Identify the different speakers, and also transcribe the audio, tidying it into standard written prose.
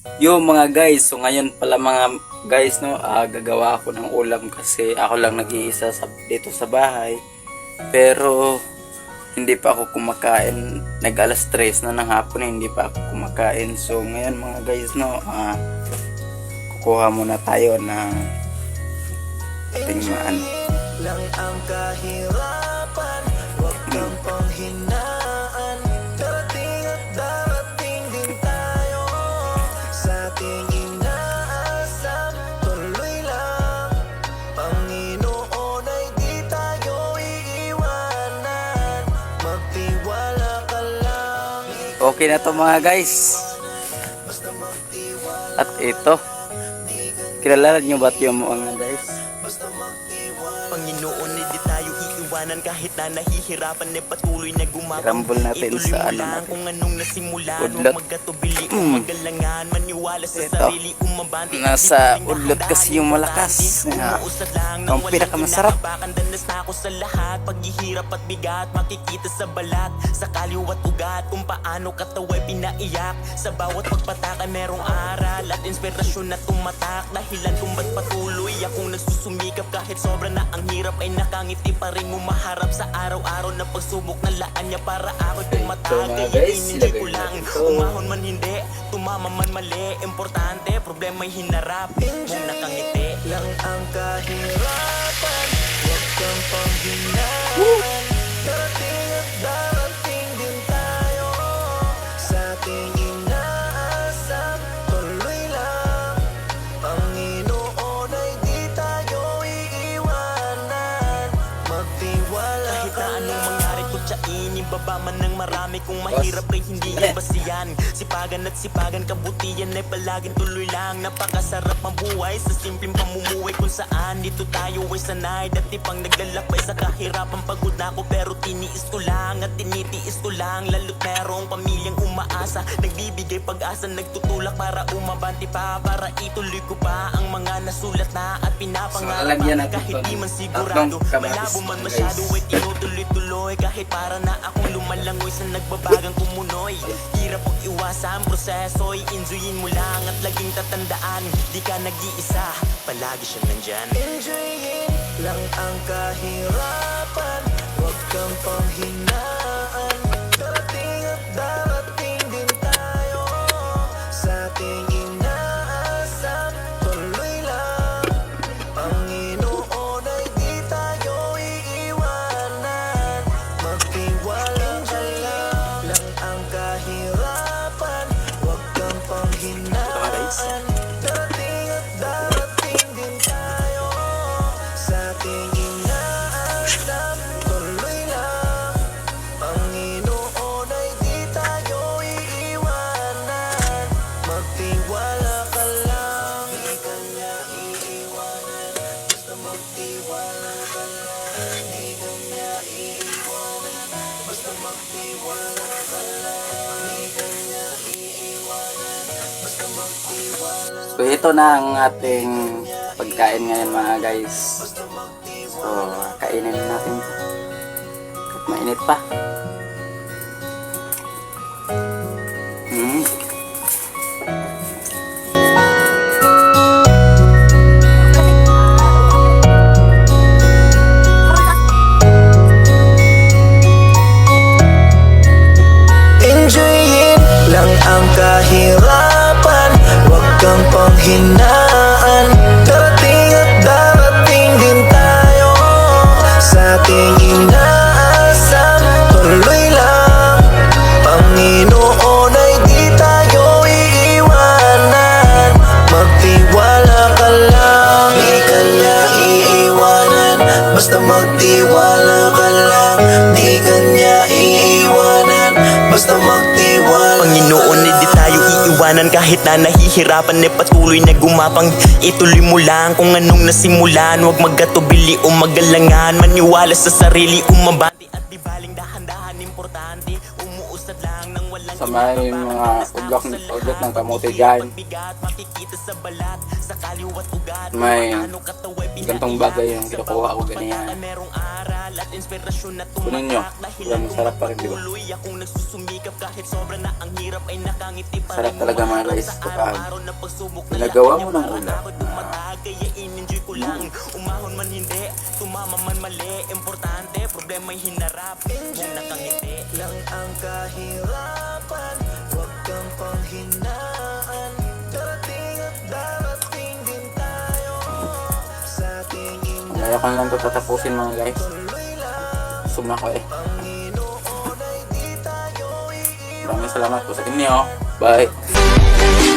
Speaker 1: Yo mga guys, so ngayon pala mga guys no, gagawa ako ng ulam kasi ako lang nag-iisa dito sa bahay. Pero hindi pa ako kumakain, nag alas 3 na ng hapon hindi pa ako kumakain. So ngayon mga guys no, kukuha muna tayo ng tingmaan.
Speaker 2: Lang ang kahirapan, wag kang panghinaan. Darating at darating din tayo sa ating inaasam. Tuloy lang, Panginoon ay di tayo iiwanan. Magtiwala ka lang.
Speaker 1: Okay na to mga guys. At ito, kilala nyo ba yung mga guys?
Speaker 2: Panginoon, hindi tayo iiwanan kahit na nahihirapan, patuloy na gumapang.
Speaker 1: Rumble natin
Speaker 2: Ituloy
Speaker 1: sa
Speaker 2: mo
Speaker 1: ano
Speaker 2: lang
Speaker 1: natin.
Speaker 2: kung anong nasimulan.
Speaker 1: Udlot.
Speaker 2: Huwag magkatubili, magalangan, maniwala sa
Speaker 1: Ito.
Speaker 2: sarili, umabante.
Speaker 1: Nasa udlot kasi yung malakas.
Speaker 2: Umuusad lang
Speaker 1: Ang pinakamasarap.
Speaker 2: Danas na ako sa lahat. Paghihirap at bigat, makikita sa balat. Sa kaliwat ugat, kung paano kataway pinaiyak. Sa bawat pagpataka merong aral at inspirasyon na tumatak. Dahilan kung ba't patuloy akong nagsusumikap. Kahit sobra na ang hirap ay nakangiti pa rin maharap sa araw-araw na pagsubok ng laan niya para ako'y tumatag.
Speaker 1: mga
Speaker 2: Kaya
Speaker 1: guys,
Speaker 2: hindi ko
Speaker 1: ilagay
Speaker 2: lang
Speaker 1: natin to.
Speaker 2: umahon man hindi, tumama man mali. Importante, problema'y hinarap mong nakangiti. Lang ang kahirapan, huwag kang panghinaan. Darating at darating din tayo sa ating inaasam. Tuloy lang, Panginoon ay di tayo iiwanan. Magtiwala kahit na anong mangyari kutsainin, baba man ng marami. Kung mahirap ay hindi yan basiyan. Sipagan at sipagan, kabutihan ay palaging tuloy lang. Napakasarap ang buhay sa simpleng pamumuhay kung saan dito tayo ay sanay. Dati pang naglalakbay sa kahirapan, pagod na ako pero tiniis ko lang at tinitiis ko lang. Lalo't merong pamilyang umaasa, nagbibigay pag-asa, nagtutulak para umabante pa, para ituloy ko pa ang mga nasulat na at pinapangarap.
Speaker 1: So, lalagyan natin
Speaker 2: Kahit
Speaker 1: to.
Speaker 2: di man sigurado,
Speaker 1: Tatlong kamatis,
Speaker 2: malabo man
Speaker 1: guys.
Speaker 2: masyado ay tinutuloy-tuloy. Kahit para na akong lumalangoy sa nagbabagang kumunoy. Hirap ang iwasan, proseso'y enjoyin mo lang at laging tatandaan, di ka nag-iisa, palagi siya nandyan. Enjoyin lang ang kahirapan, huwag kang panghinaan. Darating at darating din tayo sa ating inaasam. Tuloy lang, Panginoon ay di tayo iiwanan. Magtiwala ka lang ang kahirapan, huwag kang panghinaan. Darating at darating din tayo sa ating inaasam. Tuloy lang, Panginoon ay di tayo iiwanan. Magtiwala ka lang, di ka niya iiwanan. Basta magtiwala ka lang, di ka niya iiwanan. Basta magtiwala ka lang, di ka niya iiwanan. Basta magtiwala.
Speaker 1: So ito na ang ating pagkain ngayon mga guys. So kainin natin at mainit pa.
Speaker 2: Enjoyin lang ang kahirapan, huwag kang panghinaan. Darating at darating din tayo sa ating inaasam. Tuloy lang, Panginoon ay di tayo iiwanan. Magtiwala ka lang, di ka niya iiwanan. Basta magtiwala ka lang, di ka niya iiwanan. Basta magtiwala. Panginoon, hindi tayo iiwanan kahit na nahihirapan, patuloy na gumapang. Ituloy mo lang kung anong nasimulan. Huwag magkatubili o magalangan, maniwala sa sarili, umabante at di baling dahan-dahan. Importante, umuusad lang ng walang
Speaker 1: So sa may mga ugat ng kamote dyan. May gantong bagay yung kinukuha ko ganyan. Kunin nyo. Yan, masarap pa rin, di ba? Sarap talaga mga guys kapag ginagawa mo ng ulam.
Speaker 3: Umahon man hindi, tumama man mali, importante, problema'y hinarap, mong nakangiti.
Speaker 2: Lang ang kahirapan, huwag kang panghinaan. Darating at darating din tayo sa ating
Speaker 1: Kaya ko lang ito tatapusin mga guys. Suma ko eh.
Speaker 2: Panginoon ay di tayo iiwan.
Speaker 1: Maraming salamat po sa inyo. Bye!